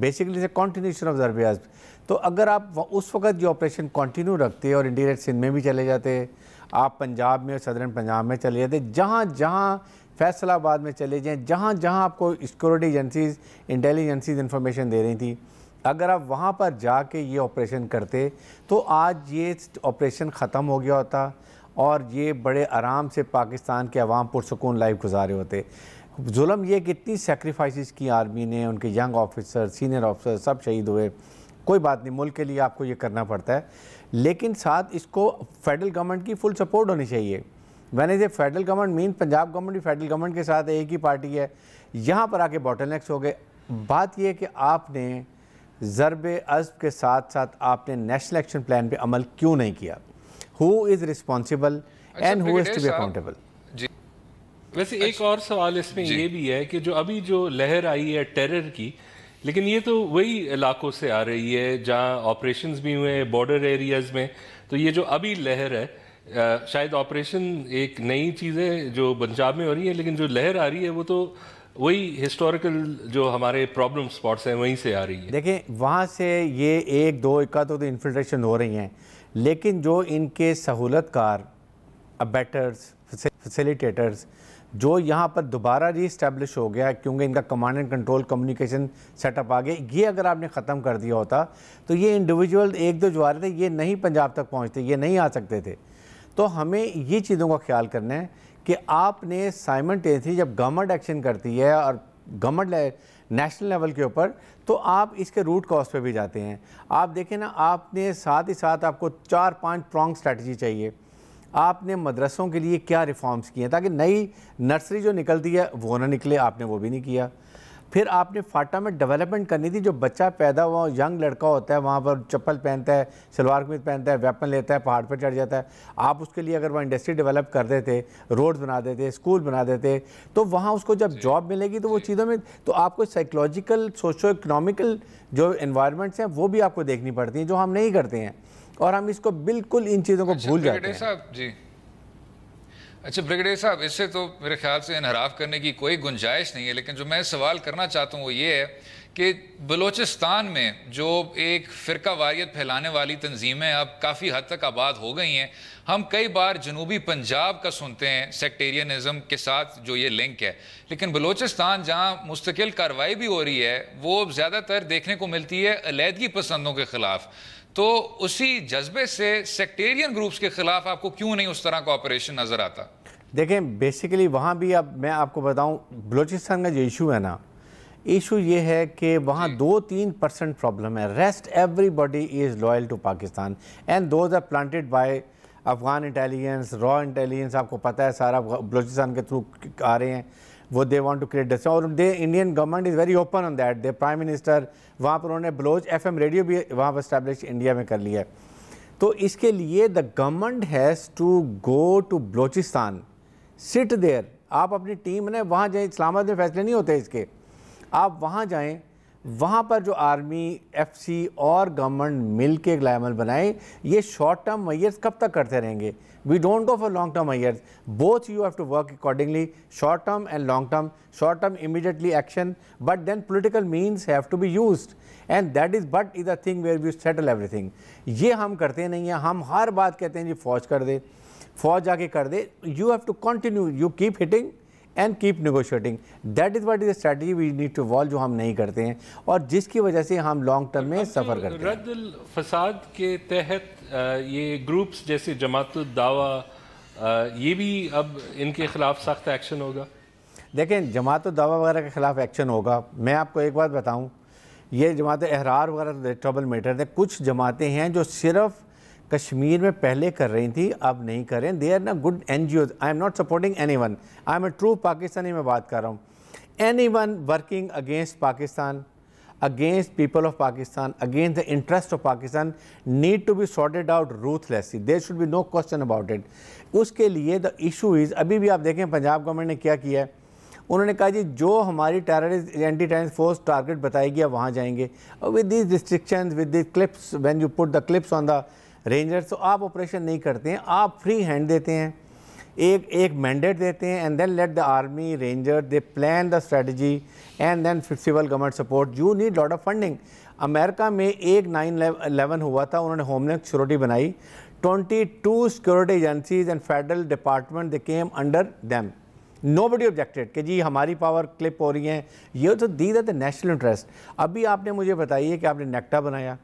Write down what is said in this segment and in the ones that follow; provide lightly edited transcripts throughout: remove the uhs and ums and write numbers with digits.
Basically سے continuation of ضرب عزم. تو اگر آپ اس وقت یہ آپریشن کنٹینیو رکھتے اور انڈیریکٹ سندھ میں بھی چلے جاتے, آپ پنجاب میں اور صدرن پنجاب میں چلے جاتے, جہاں جہاں فیصل آباد میں چلے جائیں, جہاں جہاں آپ کو سیکورٹی ایجنسیز انٹیلیجنسیز انفارمیشن دے رہی تھیں, اگر آپ وہاں پر جا کے یہ آپریشن کرتے تو آج یہ آپریشن ختم ہو گیا ہوتا اور یہ بڑے آرام سے پاکستان کے عوام پرسکون لائف گزارے ہوتے. ظلم یہ کہ اتنی سیکریفائسز کی آرمی نے, ان کے ینگ آفیسر, سینئر آفیسر سب شہید ہوئے. کوئی بات نہیں, ملک کے لیے آپ کو یہ کرنا پڑتا ہے, لیکن ساتھ اس کو فیڈرل گورنمنٹ کی فل سپورٹ ہونی چاہیے. When is a federal government مین پنجاب گورنمنٹ بھی فیڈرل گورنمنٹ کے ساتھ ایک ہی پارٹی ہے. یہاں پر آ کے باٹل نیکس ہو گئے. بات یہ ہے کہ آپ نے ضرب عزم کے ساتھ ساتھ آپ نے نیشنل ایکشن پلان پہ عمل کیوں نہیں کیا؟ Who is responsible and who is to be accountable? ویسے ایک اور سوال اس میں یہ بھی ہے کہ جو ابھی جو لہر آئی ہے ٹیرر کی, لیکن یہ تو وہی علاقوں سے آ رہی ہے جہاں آپریشنز بھی ہوئے ہیں بارڈر ایریاز میں. تو یہ جو ابھی لہر ہے, شاید آپریشن ایک نئی چیز ہے جو پنجاب میں ہو رہی ہے, لیکن جو لہر آ رہی ہے وہ تو وہی ہسٹوریکل جو ہمارے پرابلم سپاٹس ہیں وہیں سے آ رہی ہے. دیکھیں وہاں سے یہ ایک دو اکا تو انفلٹریشن ہو رہی ہیں, لیکن جو ان کے سہولت کار ابیٹرز فیسیلیٹیٹرز جو یہاں پر دوبارہ ری اسٹیبلش ہو گیا کیونکہ ان کا command and control communication set up آ گیا, یہ اگر آپ نے ختم کر دیا ہوتا تو یہ انڈیویجول ایک دو جو آ رہے تھے یہ نہیں پنجاب تک پہنچتے, یہ نہیں آ سکتے تھے. تو ہمیں یہ چیزوں کا خیال کرنا ہے کہ آپ نے سائمنٹیسلی جب گورنمنٹ ایکشن کرتی ہے اور گورنمنٹ نیشنل لیول کے اوپر, تو آپ اس کے روٹ کاز پہ بھی جاتے ہیں. آپ دیکھیں نا, آپ نے ساتھ ہی ساتھ آپ کو 4-5 پرونگ اسٹریٹجی چاہیے. آپ نے مدرسوں کے لیے کیا ریفارمز کیے ہیں تاکہ نئی نرسری جو نکلتی ہے وہ نہ نکلے, آپ نے وہ بھی نہیں کیا. پھر آپ نے فاٹا میں ڈیولپمنٹ کرنی تھی, جو بچہ پیدا ہوا ینگ لڑکا ہوتا ہے وہاں پر چپل پہنتا ہے, شلوار قمیض پہنتا ہے, ویپن لیتا ہے, پہاڑ پر چڑھ جاتا ہے, آپ اس کے لیے اگر وہ انڈسٹری ڈیولپ کر دیتے, روڈز بنا دیتے, اسکول بنا دیتے, تو وہاں اس کو جب جاب ملے گی تو وہ چیزوں میں تو آپ کو سائیکلوجیکل سوشو اکنامیکل جو انوائرمنٹس ہیں وہ بھی آپ کو دیکھنی پڑتی ہیں, جو ہم نہیں کرتے ہیں, اور ہم اس کو بالکل ان چیزوں کو بھول جاتے ہیں. جی اچھا بریگیڈیئر صاحب, اس سے تو میرے خیال سے انحراف کرنے کی کوئی گنجائش نہیں ہے, لیکن جو میں سوال کرنا چاہتا ہوں وہ یہ ہے کہ بلوچستان میں جو ایک فرقہ واریت پھیلانے والی تنظیمیں اب کافی حد تک آباد ہو گئی ہیں, ہم کئی بار جنوبی پنجاب کا سنتے ہیں سیکٹیرینزم کے ساتھ جو یہ لنک ہے, لیکن بلوچستان جہاں مستقل کارروائی بھی ہو رہی ہے وہ زیادہ تر دیکھنے کو ملتی ہے علیحدگی پسندوں کے خلاف. تو اسی جذبے سے سیکٹیرین گروپس کے خلاف آپ کو کیوں نہیں اس طرح کا آپریشن نظر آتا؟ دیکھیں بیسیکلی وہاں بھی اب میں آپ کو بتاؤں بلوچستان کا جو ایشو ہے نا, ایشو یہ ہے کہ وہاں 2-3% پرابلم ہے, rest everybody is loyal to Pakistan and those are planted by Afghan intelligence, را انٹیلیجنس, آپ کو پتہ ہے سارا بلوچستان کے تھرو آ رہے ہیں. وہ they want to create dust, اور Indian government is very open on that. The prime minister وہاں پر انہوں نے بلوچ FM ریڈیو بھی وہاں پر اسٹیبلش انڈیا میں کر لیا ہے. تو اس کے لیے the government has to go to Balochistan, sit there. آپ اپنی ٹیم نے وہاں جائیں, اسلام آباد میں فیصلے نہیں ہوتے اس کے, آپ وہاں جائیں, وہاں پر جو آرمی FC اور گورنمنٹ مل کے ایک عمل بنائیں. یہ شارٹ ٹرم میئرز کب تک کرتے رہیں گے؟ We don't go for long term measures, both you have to work accordingly, short term and long term. Short term immediately action, but then political means have to be used, and that is but is the thing where we settle everything. یہ ہم کرتے نہیں ہیں, ہم ہر بات کہتے ہیں جی فوج کر دے, فوج جا کے کر دے. You have to continue, you keep hitting and keep negotiating. That is what is a strategy we need to wall, جو ہم نہیں کرتے ہیں اور جس کی وجہ سے ہم لانگ ٹرم میں سفر کرتے ہیں. رد الفساد کے تحت یہ گروپس جیسے جماعت الدعوہ, یہ بھی اب ان کے خلاف سخت ایکشن ہوگا؟ دیکھیں جماعت الدعوہ وغیرہ کے خلاف ایکشن ہوگا. میں آپ کو ایک بات بتاؤں, یہ جماعت احرار وغیرہ ٹربل میٹر تھے. کچھ جماعتیں ہیں جو صرف کشمیر میں پہلے کر رہی تھیں, اب نہیں کر رہے ہیں. دے آر نا good NGOs. I am not supporting any one, I am a true Pakistani, میں بات کر رہا ہوں. Any one working against Pakistan, against people of Pakistan, against the interest of Pakistan, need to be sorted out ruthlessly. There should be no question about it. اس کے لیے the issue is, ابھی بھی آپ دیکھیں پنجاب گورنمنٹ نے کیا کیا ہے. انہوں نے کہا جی جو ہماری terrorist anti terrorist force target بتائے گی وہاں جائیں گے. with these restrictions, with these clips, when you put the clips on the rangers, تو آپ آپریشن نہیں کرتے ہیں, آپ فری ہینڈ دیتے ہیں. ایک مینڈیٹ دیتے ہیں and then let the army ranger the plan the strategy and then civil government support. You need lot of funding. امریکہ میں ایک 9/11 ہوا تھا, انہوں نے ہوم لینڈ سیکورٹی بنائی, 22 security agencies and federal department they came under them. Nobody objected کہ جی ہماری پاور کلپ ہو رہی ہیں, یہ تو these are the national interest. ابھی آپ نے مجھے بتائیے کہ آپ نے نیکٹا بنایا,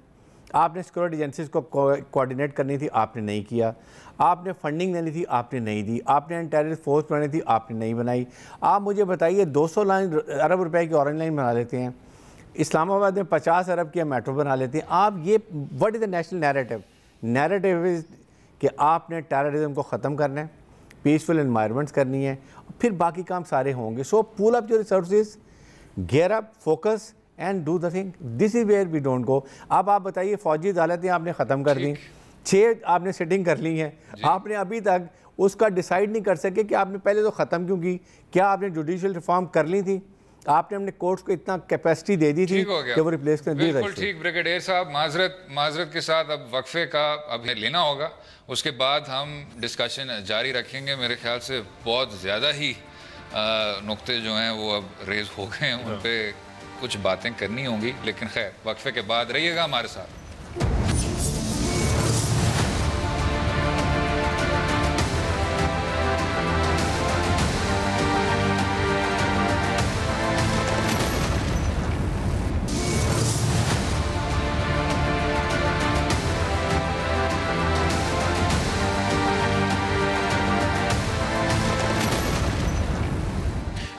آپ نے سیکورٹی ایجنسیز کو کوآرڈینیٹ کرنی تھی, آپ نے نہیں کیا. آپ نے فنڈنگ دینی تھی, آپ نے نہیں دی. آپ نے ٹیررسٹ فورس بنانی تھی, آپ نے نہیں بنائی. آپ مجھے بتائیے 200 ارب روپے کی اورنج لائن بنا لیتے ہیں, اسلام آباد میں 50 ارب کی میٹرو بنا لیتے ہیں. آپ یہ what is the national narrative? Narrative is کہ آپ نے ٹیررزم کو ختم کرنا ہے, پیسفل انوائرمنٹس کرنی ہے, پھر باقی کام سارے ہوں گے. So pull up your resources, gear up, focus and do the thing. This is where we don't go. اب آپ بتائیے فوجی عدالتیں آپ نے ختم کر دیں, 6 آپ نے سیٹنگ کر لی ہیں, آپ نے ابھی تک اس کا ڈیسائیڈ نہیں کر سکے کہ آپ نے پہلے تو ختم کیوں کی. کیا آپ نے جوڈیشل ریفارم کر لی تھی؟ آپ نے اپنے کورٹس کو اتنا کیپیسٹی دے دی تھی کہ وہ ریپلیس کر دی. بالکل ٹھیک بریگیڈیئر صاحب, معذرت کے ساتھ اب وقفے کا اب لینا ہوگا, اس کے بعد ہم ڈسکشن جاری رکھیں گے. میرے خیال سے بہت زیادہ ہی نقطے جو ہیں وہ اب ریز ہو گئے ہیں, ان پہ کچھ باتیں کرنی ہوں گی, لیکن خیر وقفے کے بعد رہیے گا ہمارے ساتھ.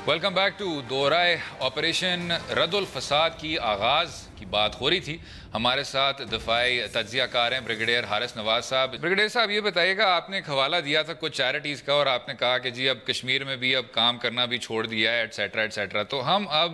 Welcome back to Do Raye. Operation Radd ulFasaad کی آغاز کی بات ہو رہی تھی. ہمارے ساتھ دفاعی تجزیہ کار ہیں بریگیڈیئر حارث نواز صاحب. بریگیڈیئر صاحب یہ بتائیے گا, آپ نے ایک حوالہ دیا تھا کچھ چیریٹیز کا, اور آپ نے کہا کہ جی اب کشمیر میں بھی اب کام کرنا بھی چھوڑ دیا ہے ایٹسیٹرا ایٹسیٹرا. تو ہم اب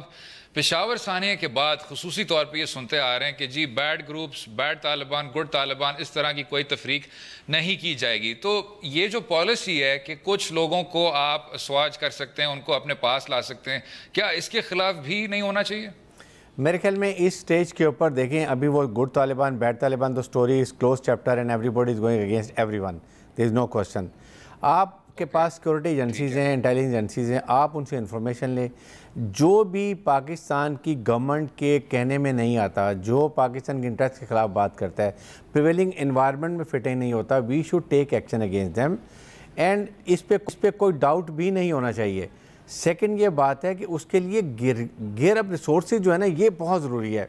پشاور سانحے کے بعد خصوصی طور پہ یہ سنتے آ رہے ہیں کہ جی bad groups, bad Taliban, good Taliban, اس طرح کی کوئی تفریق نہیں کی جائے گی. تو یہ جو پالیسی ہے کہ کچھ لوگوں کو آپ اسواج کر سکتے ہیں, ان کو اپنے پاس لا سکتے ہیں, کیا اس کے خلاف بھی نہیں ہونا چاہیے؟ میرے خیال میں اس سٹیج کے اوپر دیکھیں, ابھی وہ گڈ طالبان, بیڈ طالبان, تو story is close chapter and everybody is going against everyone, there is no question. آپ کے پاس سیکورٹی ایجنسیز ہیں, انٹیلیجنس ایجنسیز ہیں, آپ ان سے انفارمیشن لیں. جو بھی پاکستان کی گورنمنٹ کے کہنے میں نہیں آتا, جو پاکستان کے انٹرسٹ کے خلاف بات کرتا ہے, پریویلنگ انوائرمنٹ میں فٹنگ نہیں ہوتا, we should take action against them. And اس پہ کوئی ڈاؤٹ بھی نہیں ہونا چاہیے. سیکنڈ یہ بات ہے کہ اس کے لیے گیئر اپ ریسورسز جو ہے نا, یہ بہت ضروری ہے.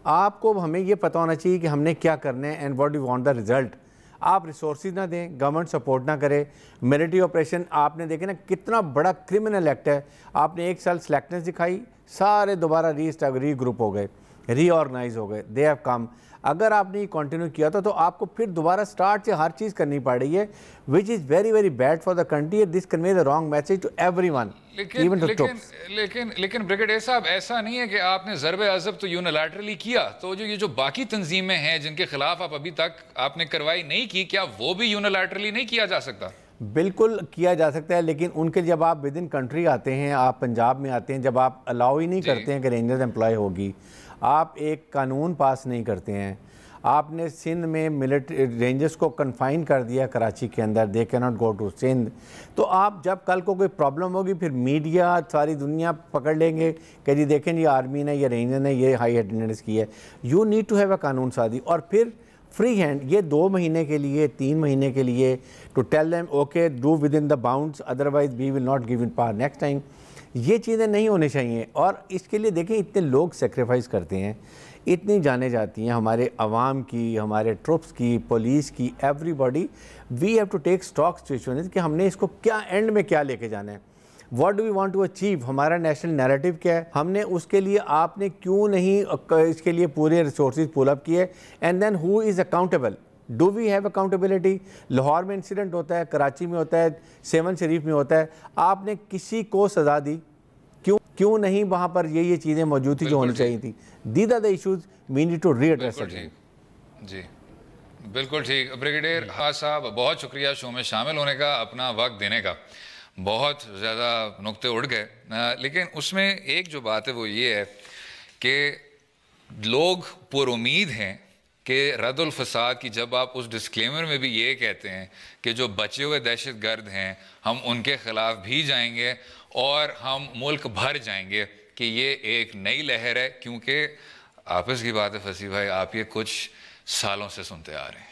آپ کو ہمیں یہ پتہ ہونا چاہیے کہ ہم نے کیا کرنا ہے and what you want the result. آپ ریسورسز نہ دیں, گورنمنٹ سپورٹ نہ کرے. ملٹری آپریشن آپ نے دیکھے نا کتنا بڑا کرمنل ایکٹ ہے, آپ نے 1 سال سلیکٹنس دکھائی, سارے دوبارہ ری گروپ ہو گئے, ری آرگنائز ہو گئے, دے ہیو کم. اگر آپ نے یہ کنٹینیو کیا تھا تو آپ کو پھر دوبارہ سٹارٹ سے ہر چیز کرنی پڑ رہی ہے, which is very very bad for the country. This conveys the wrong message to everyone. لیکن بریگیڈیئر صاحب ایسا نہیں ہے کہ آپ نے ضرب عضب تو یونیلیٹرلی کیا, تو یہ جو باقی تنظیمیں ہیں جن کے خلاف آپ ابھی تک آپ نے کارروائی نہیں کی, کیا وہ بھی یونیلیٹرلی نہیں کیا جا سکتا؟ بالکل کیا جا سکتا ہے, لیکن ان کے جب آپ ود ان کنٹری آتے ہیں, آپ پنجاب میں آتے ہیں, جب آپ الاؤ ہی نہیں کرتے ہیں کہ رینجرز امپلائی ہوگی, آپ ایک قانون پاس نہیں کرتے ہیں, آپ نے سندھ میں ملٹری رینجرز کو کنفائن کر دیا کراچی کے اندر, دے کی ناٹ گو ٹو سندھ. تو آپ جب کل کو کوئی پرابلم ہوگی, پھر میڈیا ساری دنیا پکڑ لیں گے کہ جی دیکھیں یہ آرمی نے, یہ رینجر نے یہ ہائی اٹینڈنس کی ہے. You need to have a قانون سازی, اور پھر فری ہینڈ یہ 2 مہینے کے لیے, 3 مہینے کے لیے, to tell them okay do within the bounds, otherwise we will not give in power next time. یہ چیزیں نہیں ہونی چاہیے. اور اس کے لیے دیکھیں اتنے لوگ سیکریفائز کرتے ہیں, اتنی جانیں جاتی ہیں ہمارے عوام کی, ہمارے ٹروپس کی, پولیس کی, everybody. We have to take stock situation کہ ہم نے اس کو کیا اینڈ میں کیا لے کے جانا ہے, what do we want to achieve, ہمارا نیشنل نیریٹو کیا ہے, ہم نے اس کے لیے آپ نے کیوں نہیں اس کے لیے پورے ریسورسز پول اپ کیے, and then who is accountable. Do we have accountability? Lahore میں انسیڈنٹ ہوتا ہے, کراچی میں ہوتا ہے, 7 شریف میں ہوتا ہے, آپ نے کسی کو سزا دی کیوں نہیں؟ وہاں پر یہ چیزیں موجود تھی جو ہونی چاہیے تھی. These are the issues we need to readdress. جی بالکل ٹھیک. بریگیڈیئر حارث صاحب بہت شکریہ شو میں شامل ہونے کا, اپنا وقت دینے کا. بہت زیادہ نقطے اڑ گئے, لیکن اس میں ایک جو بات ہے وہ یہ ہے کہ لوگ پر امید ہیں کہ رد الفساد کی جب آپ اس ڈسکلیمر میں بھی یہ کہتے ہیں کہ جو بچے ہوئے دہشت گرد ہیں ہم ان کے خلاف بھی جائیں گے اور ہم ملک بھر جائیں گے کہ یہ ایک نئی لہر ہے. کیونکہ آپس کی بات ہے فصیح بھائی, آپ یہ کچھ سالوں سے سنتے آ رہے ہیں.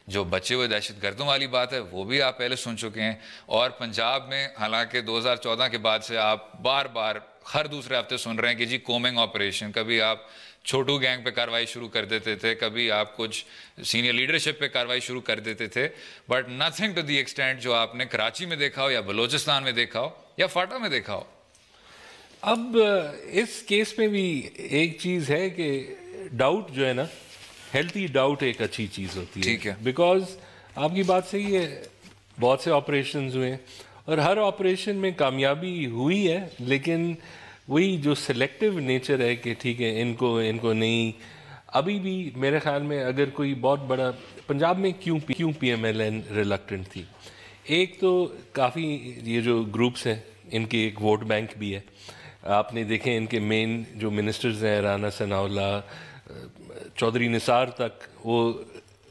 جو بچے ہوئے دہشت گردوں والی بات ہے وہ بھی آپ پہلے سن چکے ہیں, اور پنجاب میں حالانکہ 2014 کے بعد سے آپ بار بار ہر دوسرے ہفتے سن رہے ہیں کہ جی کومنگ آپریشن, کبھی آپ چھوٹو گینگ پہ کاروائی شروع کر دیتے تھے, کبھی آپ کچھ سینئر لیڈرشپ پہ کاروائی شروع کر دیتے تھے, but nothing to the extent جو آپ نے کراچی میں دیکھا ہو یا بلوچستان میں دیکھا ہو یا فاٹا میں دیکھا ہو. اب اس کیس میں بھی ایک چیز ہے کہ ڈاؤٹ جو ہے نا, ہیلتھی ڈاؤٹ ایک اچھی چیز ہوتی ہے. ٹھیک ہے, بیکاز آپ کی بات صحیح ہے, بہت سے آپریشنز ہوئے اور ہر آپریشن میں کامیابی ہوئی ہے, لیکن وہی جو سلیکٹیو نیچر ہے کہ ٹھیک ہے ان کو نہیں. ابھی بھی میرے خیال میں اگر کوئی بہت بڑا پنجاب میں کیوں P M L N reluctant تھی, ایک تو کافی یہ جو گروپس ہیں ان کی ایک ووٹ بینک بھی ہے. آپ نے دیکھیں ان کے مین جو منسٹرز ہیں رانا ثناءاللہ, چودھری نثار تک, وہ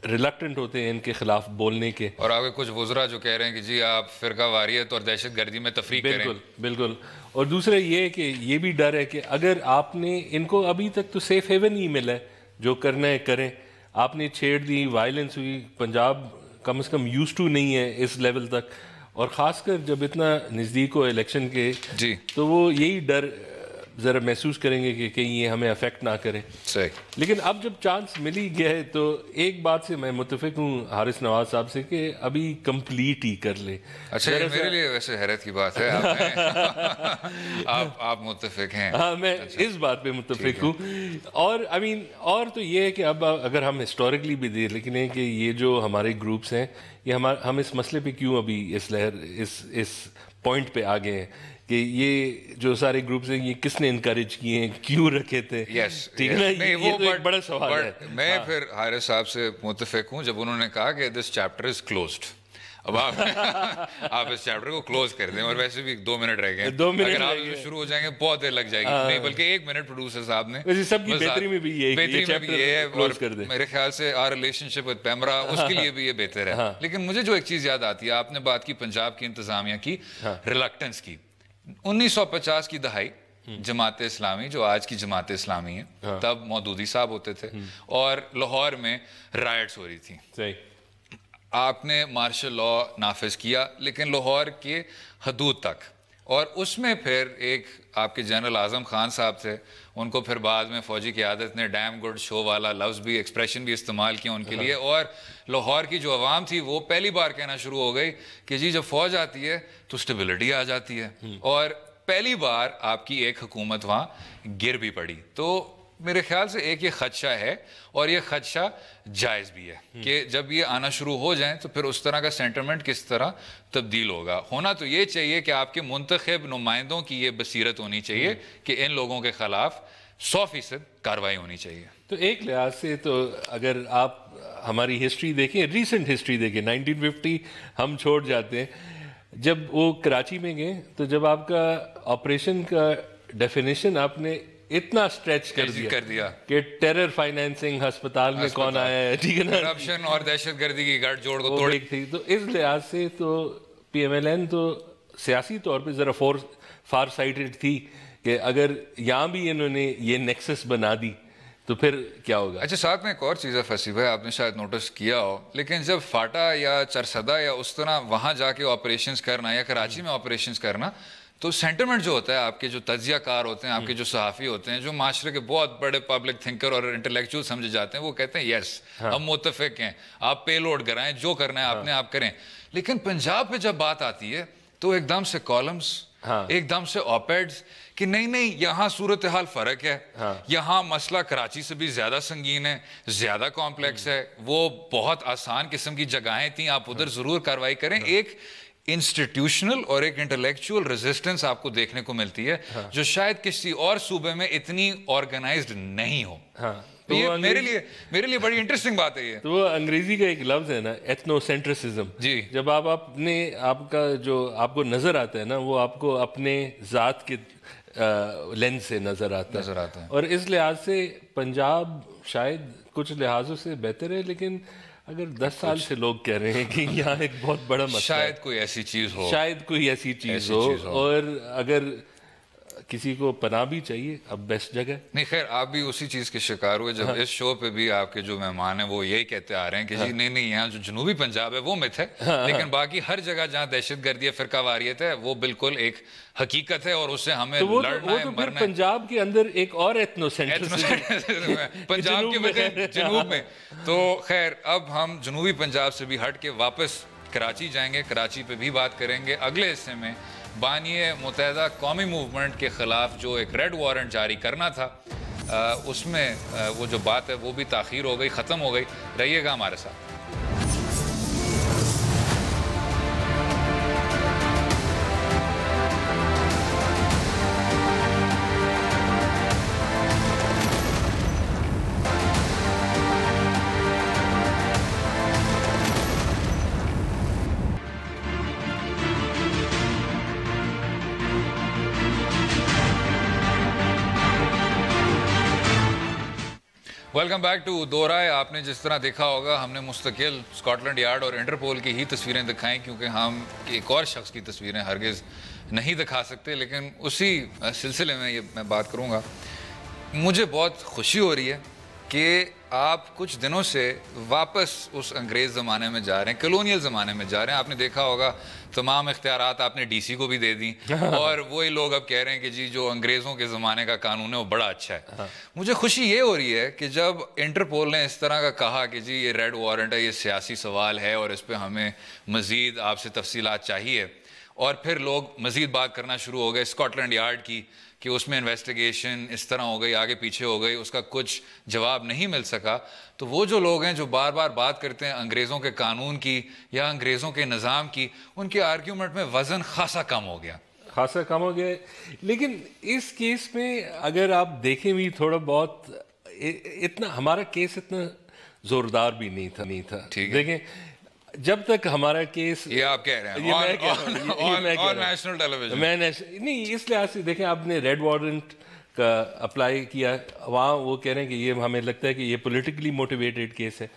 ریلکٹنٹ ہوتے ہیں ان کے خلاف بولنے کے. اور آگے کچھ وزراء جو کہہ رہے ہیں کہ جی آپ فرقہ واریت اور دہشت گردی میں تفریق کریں. بالکل بالکل. اور دوسرا یہ کہ یہ بھی ڈر ہے کہ اگر آپ نے ان کو ابھی تک تو سیف ہیون ہی ملا ہے, جو کرنا ہے کریں, آپ نے چھیڑ دی, وائلنس ہوئی, پنجاب کم از کم یوز ٹو نہیں ہے اس لیول تک, اور خاص کر جب اتنا نزدیک ہو الیکشن کے, جی تو وہ یہی ڈر ذرا محسوس کریں گے کہ کہیں یہ ہمیں افیکٹ نہ کرے. صحیح. لیکن اب جب چانس مل ہی گیا ہے تو ایک بات سے میں متفق ہوں حارث نواز صاحب سے کہ ابھی کمپلیٹ ہی کر لے. اچھا, یہ میرے لیے ویسے حیرت کی بات ہے, آپ متفق ہیں. ہاں, میں اس بات پہ متفق ہوں. اور اور تو یہ ہے کہ اب اگر ہم ہسٹوریکلی بھی دیکھ لیں کہ یہ جو ہمارے گروپس ہیں, یہ ہم اس مسئلے پہ کیوں ابھی اس پوائنٹ پہ آ گئے ہیں کہ یہ جو سارے گروپس ہیں یہ کس نے انکریج کیے ہیں, کیوں رکھے تھے. ٹھیک ہے نا, یہ تو ایک بڑا سوال ہے. میں پھر حارث صاحب سے متفق ہوں جب انہوں نے کہا کہ دس چیپٹر از کلوزڈ. اب آپ اس چیپٹر کو کلوز کر دیں, اور ویسے بھی 2 منٹ رہ گئے, اگر آپ شروع ہو جائیں گے بہت دیر لگ جائے گی. نہیں بلکہ 1 منٹ پروڈیوسر صاحب نے, سب کی بہتری میں بھی یہ ہے, اور میرے خیال سے our relationship with PEMRA اس کے لیے بھی یہ بہتر ہے. لیکن مجھے جو ایک چیز یاد آتی ہے, آپ نے بات کی پنجاب کی انتظامیہ کی ریلکٹنس کی. 1950 کی دہائی جماعت اسلامی جو آج کی جماعت اسلامی ہے, تب مودودی صاحب ہوتے تھے اور لاہور میں رائٹس ہو رہی تھی. صحیح. آپ نے مارشل لا نافذ کیا لیکن لاہور کے حدود تک, اور اس میں پھر ایک آپ کے جنرل اعظم خان صاحب تھے, ان کو پھر بعد میں فوجی قیادت نے ڈیم گڈ شو والا لفظ بھی, ایکسپریشن بھی استعمال کیا ان کے لیے, اور لاہور کی جو عوام تھی وہ پہلی بار کہنا شروع ہو گئی کہ جی جب فوج آتی ہے تو اسٹیبلٹی آ جاتی ہے, اور پہلی بار آپ کی ایک حکومت وہاں گر بھی پڑی. تو میرے خیال سے ایک یہ خدشہ ہے, اور یہ خدشہ جائز بھی ہے کہ جب یہ آنا شروع ہو جائیں تو پھر اس طرح کا سینٹیمنٹ کس طرح تبدیل ہوگا. ہونا تو یہ چاہیے کہ آپ کے منتخب نمائندوں کی یہ بصیرت ہونی چاہیے کہ ان لوگوں کے خلاف 100% کارروائی ہونی چاہیے. تو ایک لحاظ سے تو اگر آپ ہماری ہسٹری دیکھیں, ریسنٹ ہسٹری دیکھیں, 1950 ہم چھوڑ جاتے ہیں, جب وہ کراچی میں گئے تو جب آپ کا آپریشن کا ڈیفینیشن آپ نے اتنا سٹریچ کر دیا کہ ٹیرر فائنینسنگ ہسپتال میں کون آیا ہے, ٹھیک ہے نا, کرپشن اور دہشت گردی کی گٹھ جوڑ کو توڑی تھی. تو اس لحاظ سے تو پی ایم ایل این تو سیاسی طور پہ ذرا فار سائٹڈ تھی کہ اگر یہاں بھی انہوں نے یہ نیکسس بنا دی تو پھر کیا ہوگا. اچھا, ساتھ میں ایک اور چیز ہے فصیح بھائی, آپ نے شاید نوٹس کیا ہو, لیکن جب فاٹا یا چرسدہ یا اس طرح وہاں جا کے آپریشنز کرنا یا کراچی میں آپریشنز کرنا, تو سینٹیمنٹ جو ہوتا ہے, آپ کے جو تجزیہ کار ہوتے ہیں, آپ کے جو صحافی ہوتے ہیں, جو معاشرے کے بہت بڑے پبلک تھنکر اور انٹلیکچوئل سمجھے جاتے ہیں, وہ کہتے ہیں یس ہم متفق ہیں, آپ پے لوڈ کرائیں, جو کرنا ہے آپ نے آپ کریں. لیکن پنجاب پہ جب بات آتی ہے تو ایک دم سے کالمز, ایک دم سے آپیڈز کہ نہیں یہاں صورتحال فرق ہے, یہاں مسئلہ کراچی سے بھی زیادہ سنگین ہے, زیادہ کمپلیکس ہے, وہ بہت آسان قسم کی جگہیں تھیں, آپ ادھر ضرور کارروائی کریں. ایک انسٹیٹیوشنل اور ایک انٹلیکچوئل ریزسٹنس آپ کو دیکھنے کو ملتی ہے جو شاید کسی اور صوبے میں اتنی آرگنائزڈ نہیں ہو. یہ میرے لیے بڑی انٹرسٹنگ بات ہے یہ. تو وہ انگریزی کا ایک لفظ ہے نا, ایتھنو سینٹرسزم. جی, جب آپ کا جو آپ کو نظر آتا ہے نا, وہ آپ کو اپنے ذات کے لینس سے نظر آتا ہے. اور اس لحاظ سے پنجاب شاید کچھ لحاظوں سے بہتر ہے, لیکن اگر 10 سال سے لوگ کہہ رہے ہیں کہ یہاں ایک بہت بڑا مسئلہ شاید کوئی ایسی چیز ہو, اور اگر کسی کو پناہ بھی چاہیے, اب بیسٹ جگہ. نہیں خیر, آپ بھی اسی چیز کے شکار ہوئے جب اس شو پہ بھی آپ کے جو مہمان ہیں وہ یہی کہتے آ رہے ہیں کہ جی نہیں یہاں جو جنوبی پنجاب ہے وہ مت ہے, لیکن باقی ہر جگہ جہاں دہشت گردی ہے, فرقہ واریت ہے, وہ بالکل ایک حقیقت ہے اور اس سے ہمیں لڑنا ہے, مرنا ہے. پنجاب کے اندر ایک اور ایتھنو سینٹرسزم ہے پنجاب کے بجائے جنوب میں. تو خیر, اب ہم جنوبی پنجاب سے بھی ہٹ کے واپس کراچی جائیں گے, کراچی پہ بھی بات کریں گے. اگلے حصے میں بانی متحدہ قومی موومنٹ کے خلاف جو ایک ریڈ وارنٹ جاری کرنا تھا, اس میں وہ جو بات ہے وہ بھی تاخیر ہو گئی, ختم ہو گئی. رہیے گا ہمارے ساتھ. ویلکم بیک ٹو دو رائے. آپ نے جس طرح دیکھا ہوگا ہم نے مستقل اسکاٹ لینڈ یارڈ اور انٹرپول کی ہی تصویریں دکھائیں, کیونکہ ہم ایک اور شخص کی تصویریں ہرگز نہیں دکھا سکتے. لیکن اسی سلسلے میں یہ میں بات کروں گا. مجھے بہت خوشی ہو رہی ہے کہ آپ کچھ دنوں سے واپس اس انگریز زمانے میں جا رہے ہیں, کلونیل زمانے میں جا رہے ہیں. آپ نے دیکھا ہوگا تمام اختیارات آپ نے ڈی سی کو بھی دے دیں, اور وہی لوگ اب کہہ رہے ہیں کہ جی جو انگریزوں کے زمانے کا قانون ہے وہ بڑا اچھا ہے. مجھے خوشی یہ ہو رہی ہے کہ جب انٹرپول نے اس طرح کا کہا کہ جی یہ ریڈ وارنٹ ہے, یہ سیاسی سوال ہے اور اس پہ ہمیں مزید آپ سے تفصیلات چاہیے, اور پھر لوگ مزید بات کرنا شروع ہو گئے اسکاٹ لینڈ یارڈ کی کہ اس میں انویسٹیگیشن اس طرح ہو گئی, آگے پیچھے ہو گئی, اس کا کچھ جواب نہیں مل سکا. تو وہ جو لوگ ہیں جو بار بار بات کرتے ہیں انگریزوں کے قانون کی یا انگریزوں کے نظام کی, ان کے آرگیومنٹ میں وزن خاصا کم ہو گیا. لیکن اس کیس میں اگر آپ دیکھیں بھی تھوڑا بہت, اتنا ہمارا کیس اتنا زوردار بھی نہیں تھا. دیکھیں جب تک ہمارا کیس, یہ آپ کہہ رہے ہیں اور نیشنل ٹیلی ویژن نہیں, اس لحاظ سے دیکھیں آپ نے ریڈ وارنٹ کا اپلائی کیا, وہاں وہ کہہ رہے ہیں کہ یہ ہمیں لگتا ہے کہ یہ پولیٹیکلی موٹیویٹڈ کیس ہے.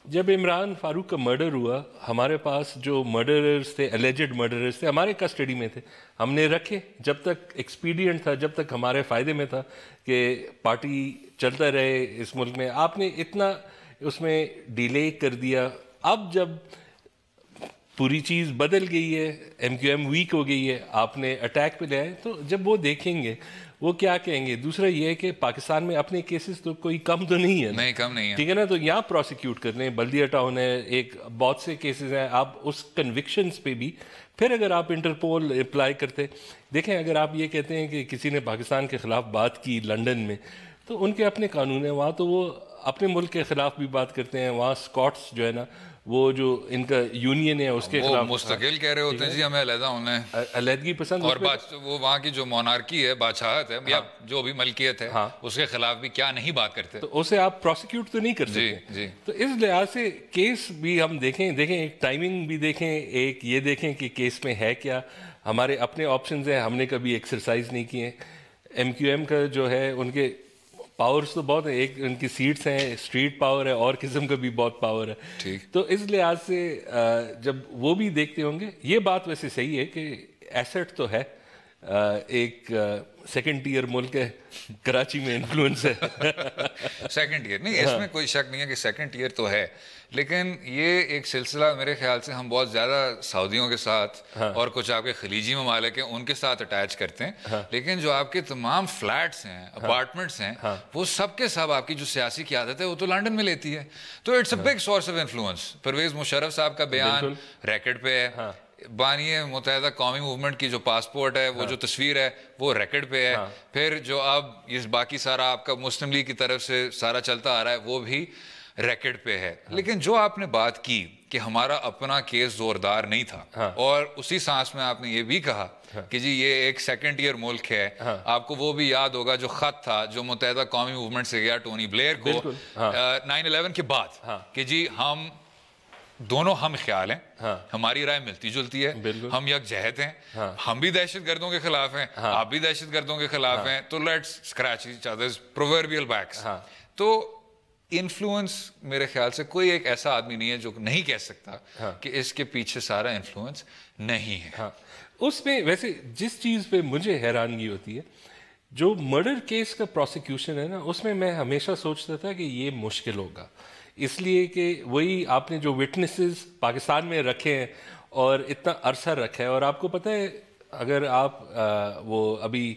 جب عمران فاروق کا مرڈر ہوا, ہمارے پاس جو مرڈررز تھے, الیجڈ مرڈررز تھے, ہمارے کسٹڈی میں تھے, ہم نے رکھے جب تک ایکسپیڈینٹ تھا, جب تک ہمارے فائدے میں تھا کہ پارٹی چلتا رہے اس ملک میں. آپ نے اتنا اس میں ڈیلے کر دیا. اب جب پوری چیز بدل گئی ہے, ایم کیو ایم ویک ہو گئی ہے, آپ نے اٹیک پہ لے آئے, تو جب وہ دیکھیں گے وہ کیا کہیں گے. دوسرا یہ ہے کہ پاکستان میں اپنے کیسز تو کوئی کم تو نہیں ہے, نہیں کم نہیں ہے, ٹھیک ہے نا. تو یہاں پروسیکیوٹ کرنے, بلدیہ ٹاؤن ہے, ایک بہت سے کیسز ہیں. آپ اس کنوکشنز پہ بھی پھر اگر آپ انٹرپول اپلائی کرتے, دیکھیں اگر آپ یہ کہتے ہیں کہ کسی نے پاکستان کے خلاف بات کی لنڈن میں, تو ان کے اپنے قانون ہیں وہاں, تو وہ اپنے ملک کے خلاف بھی بات کرتے ہیں. وہاں اسکاٹس جو ہے نا, وہ جو ان کا یونین ہے اس کے خلاف مستقل کہہ رہے ہوتے ہیں جی ہمیں علیحدہ ہونا ہے, علیحدگی پسند, اور وہ وہاں کی جو مونارکی ہے, بادشاہت ہے یا جو بھی ملکیت ہے, اس کے خلاف بھی کیا نہیں بات کرتے, تو اسے آپ پروسیکیوٹ تو نہیں کر سکتے. تو اس لحاظ سے کیس بھی ہم دیکھیں ایک ٹائمنگ بھی دیکھیں, ایک یہ دیکھیں کہ کیس میں ہے کیا. ہمارے اپنے آپشنز ہیں, ہم نے کبھی ایکسرسائز نہیں کیے. ایم کیو ایم کا جو ہے ان کے پاورز تو بہت ہیں, ایک ان کی سیٹس ہیں, اسٹریٹ پاور ہے, اور قسم کا بھی بہت پاور ہے. تو اس لحاظ سے جب وہ بھی دیکھتے ہوں گے, یہ بات ویسے صحیح ہے کہ ایسٹ تو ہے, ایک سیکنڈ ٹیئر ملک ہے, کراچی میں انفلوئنس ہے. سیکنڈ ٹیئر نہیں, اس میں کوئی شک نہیں ہے کہ سیکنڈ ٹیئر تو ہے, لیکن یہ ایک سلسلہ میرے خیال سے ہم بہت زیادہ سعودیوں کے ساتھ اور کچھ آپ کے خلیجی ممالک ہیں ان کے ساتھ اٹیچ کرتے ہیں, لیکن جو آپ کے تمام فلیٹس ہیں, اپارٹمنٹس ہیں, وہ سب کے سب آپ کی جو سیاسی قیادت ہے وہ تو لنڈن میں لیتی ہے. تو it's a big source of influence. Pervez Musharraf sahib کا بیان ریکارڈ پہ ہے, بانی متحدہ قومی موومنٹ کی جو پاسپورٹ ہے, وہ جو تصویر ہے وہ ریکارڈ پہ ہے, پھر جو اب اس باقی سارا آپ کا مسلم لیگ کی طرف سے سارا چلتا آ رہا ہے وہ بھی. ریکٹ پہ ہے. لیکن جو آپ نے بات کی کہ ہمارا اپنا کیس زوردار نہیں تھا اور اسی سانس میں آپ نے یہ بھی کہا کہ جی یہ ایک سیکنڈ ایئر ملک ہے. آپ کو وہ بھی یاد ہوگا جو خط تھا جو متحدہ قومی موومنٹ سے گیا ٹونی بلیئر کو 9/11 کے بعد کہ جی ہم دونوں ہم خیال ہیں, ہماری رائے ملتی جلتی ہے, ہم یک جہت ہیں, ہم بھی دہشت گردوں کے خلاف ہیں, آپ بھی دہشت گردوں کے خلاف ہیں, تو let's scratch each others proverbial backs. تو انفلوئنس میرے خیال سے کوئی ایک ایسا آدمی نہیں ہے جو نہیں کہہ سکتا کہ اس کے پیچھے سارا انفلوئنس نہیں ہے. اس میں ویسے جس چیز پہ مجھے حیرانگی ہوتی ہے, جو مرڈر کیس کا پروسیکیوشن ہے نا, اس میں میں ہمیشہ سوچتا تھا کہ یہ مشکل ہوگا, اس لیے کہ وہی آپ نے جو وٹنسز پاکستان میں رکھے ہیں اور اتنا عرصہ رکھا ہے, اور آپ کو پتہ ہے اگر آپ وہ ابھی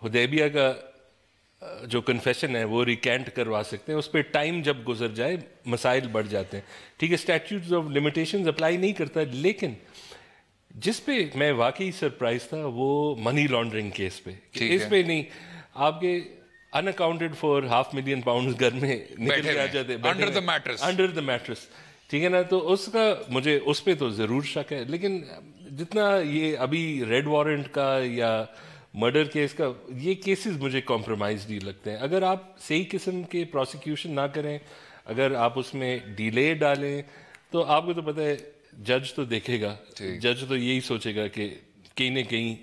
حدیبیہ کا جو کنفیشن ہے وہ ریکینٹ کروا سکتے ہیں, اس پہ ٹائم جب گزر جائے مسائل بڑھ جاتے ہیں. ٹھیک ہے, اسٹیچوٹس آف لمیٹیشنز اپلائی نہیں کرتا, لیکن جس پہ میں واقعی سرپرائز تھا وہ منی لانڈرنگ کیس پہ. اس پہ نہیں, آپ کے ان اکاؤنٹڈ فور £500,000 گھر میں نکل کے آ جاتے انڈر دا میٹرس. ٹھیک ہے نا, تو اس کا مجھے اس پہ تو ضرور شک ہے. لیکن جتنا یہ ابھی ریڈ وارنٹ کا یا مرڈر کیس کا, یہ کیسز مجھے کمپرومائز نہیں لگتے ہیں. اگر آپ صحیح قسم کے پروسیکیوشن نہ کریں, اگر آپ اس میں ڈیلے ڈالیں, تو آپ کو تو پتہ ہے جج تو دیکھے گا, جج تو یہی سوچے گا کہ کہیں نہ کہیں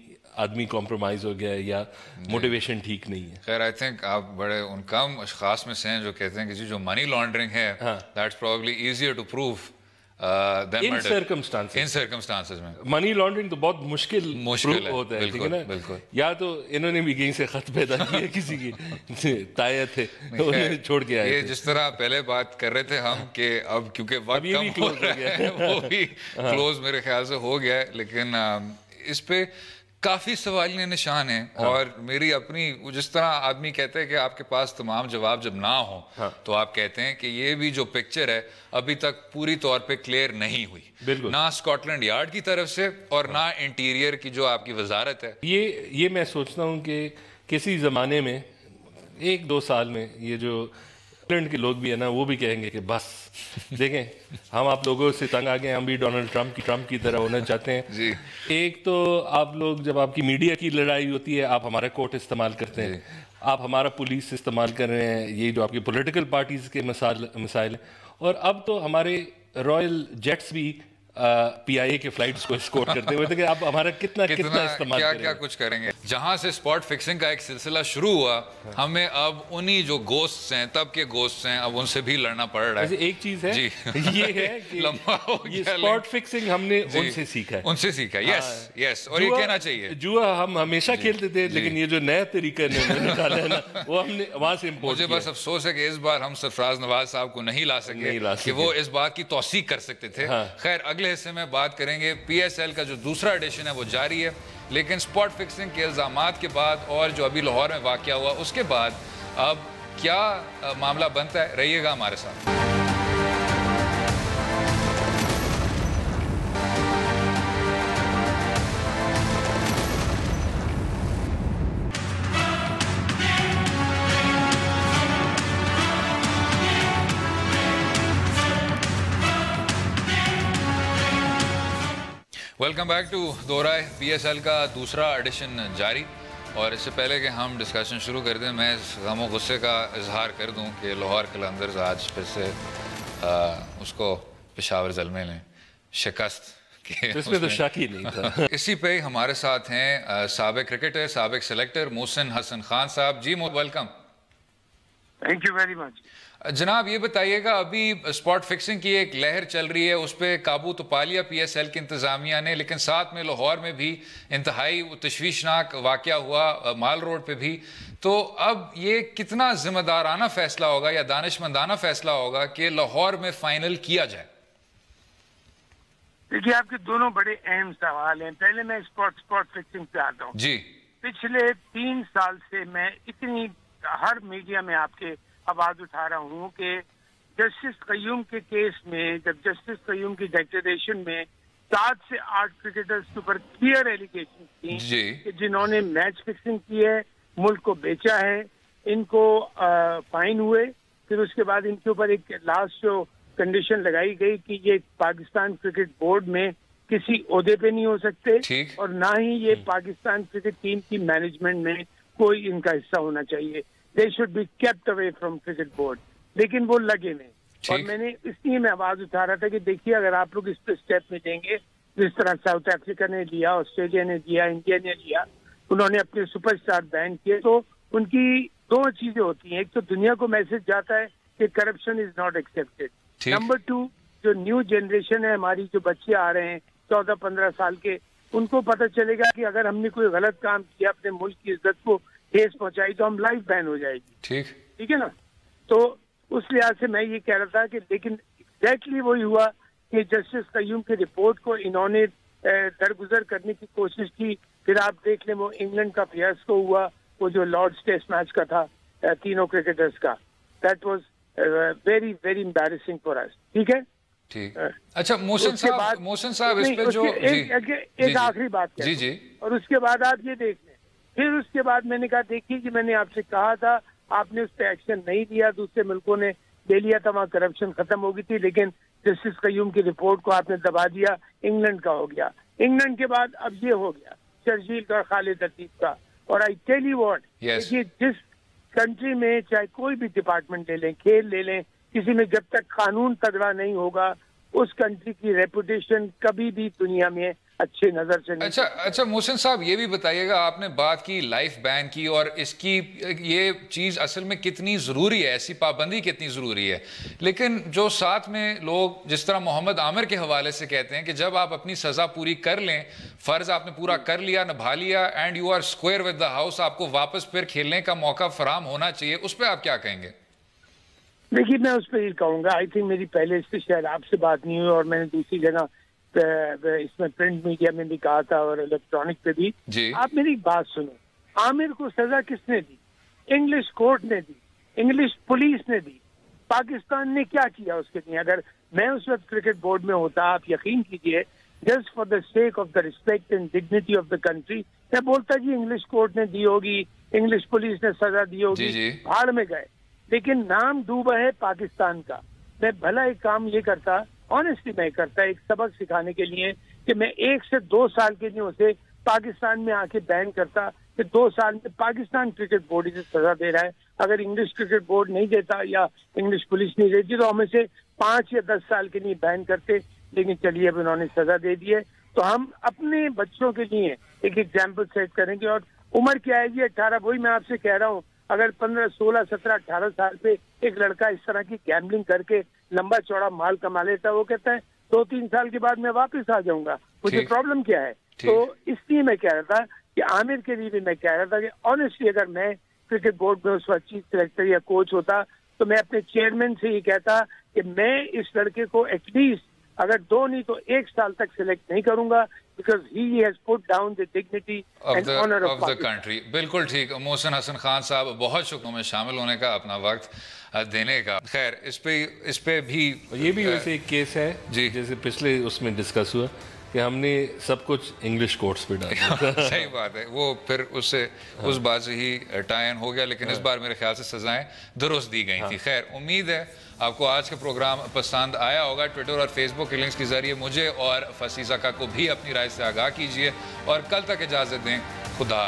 آدمی کمپرومائز ہو گیا ہے یا موٹیویشن ٹھیک نہیں ہے. خیر, آئی تھنک آپ بڑے ان کم اشخاص میں سے ہیں جو کہتے ہیں کہ جی جو منی لانڈرنگ ہے that's probably easier to prove in circumstances میں. منی لانڈرنگ تو بہت مشکل ہوتا ہے, ٹھیک ہے نا. یا تو انہوں نے بھی کہیں سے خط پیدا کیا, کسی کی تائید تھے چھوڑ کے آئے. یہ جس طرح پہلے بات کر رہے تھے ہم کہ اب کیونکہ وقت کم ہو گیا ہے, وہ بھی کلوز میرے خیال سے ہو گیا ہے, لیکن اس پہ کافی سوالیہ نشان ہیں. اور میری اپنی, جس طرح آدمی کہتے ہیں کہ آپ کے پاس تمام جواب جب نہ ہوں تو آپ کہتے ہیں کہ یہ بھی جو پکچر ہے ابھی تک پوری طور پہ کلیئر نہیں ہوئی, نہ اسکاٹ لینڈ یارڈ کی طرف سے اور نہ انٹیریئر کی جو آپ کی وزارت ہے. یہ میں سوچتا ہوں کہ کسی زمانے میں 1-2 سال میں یہ جو انگلینڈ کے لوگ بھی ہیں نا, وہ بھی کہیں گے کہ بس دیکھیں ہم آپ لوگوں سے تنگ آ گئے, ہم بھی ڈونلڈ ٹرمپ کی طرح ہونا چاہتے ہیں. ایک تو آپ لوگ جب آپ کی میڈیا کی لڑائی ہوتی ہے آپ ہمارا کورٹ استعمال کرتے ہیں, آپ ہمارا پولیس استعمال کر رہے ہیں, یہ جو آپ کی پولیٹیکل پارٹیز کے مسائل ہیں. اور اب تو ہمارے رائل جیٹس بھی پی آئی اے کے فلائٹس کو اسکورٹ کرتے ہوئے تھے کہ آپ ہمارا کتنا استعمال کیا کچھ کریں گے. جہاں سے اسپاٹ فکسنگ کا ایک سلسلہ شروع ہوا, ہمیں اب انہی جو گوسٹس ہیں, تب کے گوسٹس ہیں, اب ان سے بھی لڑنا پڑ رہا ہے. ایک چیز ہے یہ ہے کہ یہ اسپاٹ فکسنگ ہم نے ان سے سیکھا ہے, یس, اور یہ کہنا چاہیے. جوا ہم ہمیشہ کھیلتے تھے, لیکن یہ جو نیا طریقہ نکالا ہے نا وہ ہم نے وہاں سے امپورٹ کیا. مجھے بس افسوس ہے کہ اس بار ہم سرفراز نواز صاحب کو نہیں لا سکے کہ وہ اس بات کی توثیق کر سکتے تھے. خیر, اگلے حصے میں بات کریں گے. پی ایس ایل کا جو دوسرا ایڈیشن ہے وہ جاری ہے, لیکن سپاٹ فکسنگ کے الزامات کے بعد اور جو ابھی لاہور میں واقعہ ہوا اس کے بعد اب کیا معاملہ بنتا ہے, رہیے گا ہمارے ساتھ. Welcome back to Do Raye. P S L کا دوسرا ایڈیشن جاری, اور اس سے پہلے کہ ہم ڈسکشن شروع کر دیں میں اس غم و غصے کا اظہار کر دوں کہ لاہور قلندرز آج پھر سے اس کو پشاور زلمے نے شکست اس میں تو شک ہی نہیں تھا. اسی پہ ہمارے ساتھ ہیں سابق کرکٹر, سابق سلیکٹر محسن حسن خان صاحب. جی welcome. Thank you very much. جناب یہ بتائیے گا, ابھی اسپاٹ فکسنگ کی ایک لہر چل رہی ہے, اس پہ قابو تو پا لیا پی ایس ایل کی انتظامیہ نے, لیکن ساتھ میں لاہور میں بھی انتہائی تشویشناک واقعہ ہوا, مال روڈ پہ بھی. تو اب یہ کتنا ذمہ دارانہ فیصلہ ہوگا یا دانشمندانہ فیصلہ ہوگا کہ لاہور میں فائنل کیا جائے؟ دیکھیے آپ کے دونوں بڑے اہم سوال ہیں. پہلے میں اسپاٹ فکسنگ پہ آتا ہوں. جی, پچھلے 3 سال سے میں اتنی ہر میڈیا میں آپ کے آواز اٹھا رہا ہوں کہ جسٹس قیوم کے کیس میں, جب جسٹس قیوم کی ڈیکلریشن میں 7 سے 8 کرکٹرز کے اوپر کلیئر ایلیگیشن تھیں کہ جنہوں نے میچ فکسنگ کی ہے, ملک کو بیچا ہے, ان کو فائن ہوئے, پھر اس کے بعد ان کے اوپر ایک لاسٹ جو کنڈیشن لگائی گئی کہ یہ پاکستان کرکٹ بورڈ میں کسی عہدے پہ نہیں ہو سکتے اور نہ ہی یہ پاکستان کرکٹ ٹیم کی مینجمنٹ میں کوئی ان کا حصہ ہونا چاہیے. They should be kept away from cricket board. لیکن وہ لگے نہیں. اور میں نے اس لیے میں آواز اٹھا رہا تھا کہ دیکھیے اگر آپ لوگ اس پہ اسٹیپ میں دیں گے جس طرح ساؤتھ افریقہ نے لیا, آسٹریلیا نے لیا, انڈیا نے لیا, انہوں نے اپنے سپر اسٹار بین کیے, تو ان کی دو چیزیں ہوتی ہیں. ایک تو دنیا کو میسج جاتا ہے کہ corruption is not accepted. Number 2, جو نیو جنریشن ہے ہماری, جو بچے آ رہے ہیں 14-15 سال کے, ان کو پتہ چلے گا کہ اگر ہم نے کوئی غلط کام کیا, اپنے ملک کی عزت کو ٹھیس پہنچائی, تو ہم لائف بین ہو جائے گی. ٹھیک ہے نا. تو اس لحاظ سے میں یہ کہہ رہا تھا کہ لیکن ایگزیکٹلی وہی ہوا کہ جسٹس قیوم کی رپورٹ کو انہوں نے درگزر کرنے کی کوشش کی. پھر آپ دیکھ لیں وہ انگلینڈ کا فیاسکو ہوا, وہ جو لارڈز ٹیسٹ میچ کا تھا تینوں کرکٹرز کا. That was very very embarrassing for us. ٹھیک ہے. اچھا محسن صاحب اس پہ جو ایک آخری بات کہہ اور اس کے بعد آپ یہ دیکھ لیں. پھر اس کے بعد میں نے کہا دیکھیے کہ میں نے آپ سے کہا تھا, آپ نے اس پہ ایکشن نہیں لیا, دوسرے ملکوں نے لے لیا تھا, وہاں کرپشن ختم ہو گئی تھی, لیکن جسٹس قیوم کی رپورٹ کو آپ نے دبا دیا. انگلینڈ کا ہو گیا, انگلینڈ کے بعد اب یہ ہو گیا شرجیل کا, خالد لطیف کا. اور آئی ٹیل یو واٹ, دیکھیے جس کنٹری میں چاہے کوئی بھی ڈپارٹمنٹ لے لیں, کھیل لے لیں, کسی میں جب تک قانون تگڑا نہیں ہوگا اس کنٹری کی ریپوٹیشن کبھی بھی دنیا میں اچھے نظر سے نہیں. اچھا محسن صاحب یہ بھی بتائیے گا, آپ نے بات کی لائف بین کی, اور اس کی یہ چیز اصل میں کتنی ضروری ہے, ایسی پابندی کتنی ضروری ہے, لیکن جو ساتھ میں لوگ جس طرح محمد عامر کے حوالے سے کہتے ہیں کہ جب آپ اپنی سزا پوری کر لیں, فرض آپ نے پورا کر لیا, نبھا لیا, and you are square with the house, آپ کو واپس پھر کھیلنے کا موقع فراہم ہونا چاہیے, اس پہ آپ کیا کہیں گے؟ دیکھیے میں اس پہ یہ کہوں گا, آئی تھنک میری پہلے اس سے شاید آپ سے بات نہیں ہوئی, اور میں نے دوسری جگہ اس میں پرنٹ میڈیا میں بھی کہا تھا اور الیکٹرانک پہ بھی. آپ میری بات سنیں, عامر کو سزا کس نے دی؟ انگلش کورٹ نے دی, انگلش پولیس نے دی. پاکستان نے کیا کیا اس کے لیے؟ اگر میں اس وقت کرکٹ بورڈ میں ہوتا, آپ یقین کیجئے, just for the sake of the respect and dignity of the country, میں بولتا جی انگلش کورٹ نے دی ہوگی, انگلش پولیس نے سزا دی ہوگی, بھاڑ میں گئے. لیکن نام ڈوبا ہے پاکستان کا. میں بھلا ایک کام یہ کرتا, آنیسٹلی میں کرتا, ایک سبق سکھانے کے لیے, کہ میں 1 سے 2 سال کے لیے اسے پاکستان میں آ کے بین کرتا کہ 2 سال میں پاکستان کرکٹ بورڈ اسے سزا دے رہا ہے. اگر انگلش کرکٹ بورڈ نہیں دیتا یا انگلش پولیس نہیں دیتی تو ہم اسے 5 یا 10 سال کے لیے بین کرتے. لیکن چلیے اب انہوں نے سزا دے دی ہے, تو ہم اپنے بچوں کے لیے ایک ایگزامپل سیٹ کریں گے. اور عمر کیا ہے جی 18, وہی میں آپ سے کہہ رہا ہوں, اگر 15, 16, 17, 18 سال پہ ایک لڑکا اس طرح کی گیمبلنگ کر کے لمبا چوڑا مال کما لیتا ہے, وہ کہتا ہے 2-3 سال کے بعد میں واپس آ جاؤں گا, مجھے پرابلم کیا ہے؟ تو اس لیے میں کہہ رہا تھا کہ عامر کے لیے بھی میں کہہ رہا تھا کہ آنیسٹلی اگر میں کرکٹ بورڈ میں اس وقت چیف سلیکٹر یا کوچ ہوتا تو میں اپنے چیئرمین سے یہ کہتا کہ میں اس لڑکے کو ایٹ لیسٹ اگر 2 نہیں تو 1 سال تک سلیکٹ نہیں کروں گا, because he has put down the dignity and honor of the country. بالکل ٹھیک. محسن حسن خان صاحب بہت شکریہ میں شامل ہونے کا, اپنا وقت دینے کا. خیر اس پہ بھی یہ بھی ویسے ایک کیس ہے جیسے پچھلے اس میں ڈسکس ہوا کہ ہم نے سب کچھ انگلش کورٹس پہ ڈالا. صحیح بات ہے, وہ پھر اس بات سے ہی ٹائن ہو گیا, لیکن اس بار میرے خیال سے سزائیں درست دی گئی تھی. خیر امید ہے آپ کو آج کا پروگرام پسند آیا ہوگا. ٹویٹر اور فیس بک کے لنکس کے ذریعے مجھے اور فصیح زکا کو بھی اپنی رائے سے آگاہ کیجیے, اور کل تک اجازت دیں. خدا